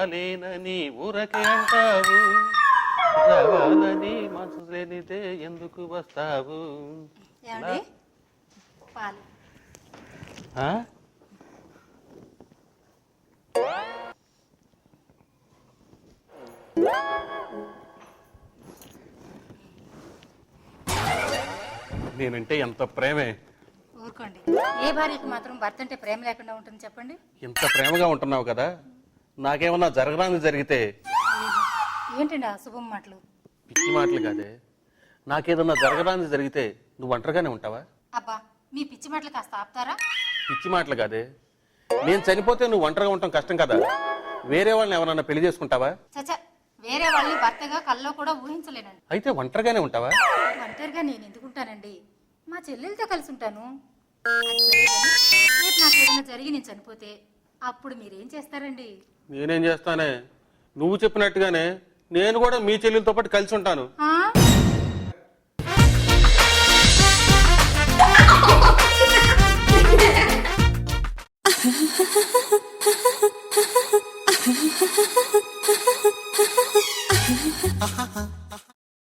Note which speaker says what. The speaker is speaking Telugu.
Speaker 1: రాలేనని ఊరకే అంటావు, రావాలని మనసు లేనిదే ఎందుకు వస్తావు?
Speaker 2: ఏమండి పాలు
Speaker 1: ఆ? నేనంటే ఎంత ప్రేమే.
Speaker 2: ఊరుకోండి. ఏ భార్యకు మాత్రం భర్త అంటే ప్రేమ లేకుండా ఉంటుంది చెప్పండి?
Speaker 1: ఇంత ప్రేమగా ఉంటున్నావు కదా, నాకేమన్నా జరగరాంది జరిగితే?
Speaker 2: ఏంటండి ఆ శుభం మాటలు?
Speaker 1: పిచ్చి మాటలు కాదే, నాకేదన్నా జరగరాంది జరిగితే నువ్వు ఒంటరిగానే ఉంటావా?
Speaker 2: అబ్బా మీ పిచ్చి మాటలు కాస్త ఆపుతారా?
Speaker 1: పిచ్చి మాటలు కాదే, నేను చనిపోతే నువ్వు ఒంటరిగా ఉండటం కష్టం కదా, వేరే వాళ్ళని ఎవరన్నా పెళ్లి చేసుకుంటావా?
Speaker 2: చచ్చా, వేరే వాళ్ళని భర్తగా కల్లో కూడా ఊహించలేనండి.
Speaker 1: అయితే ఒంటరిగానే ఉంటావా?
Speaker 2: ఒంటరిగా నేను ఎందుకుంటానండి, మా చెల్లెలతో కలిసి ఉంటాను. అది సరే కానీ, రేపు నాకు ఏదైనా జరిగి నేను చనిపోతే అప్పుడు మీరేం చేస్తారండి?
Speaker 1: నేనేం చేస్తానే, నువ్వు చెప్పినట్టుగానే నేను కూడా మీ చెల్లెలతో పాటు కలిసి ఉంటాను.
Speaker 2: ఆ?
Speaker 3: Ha ha ha.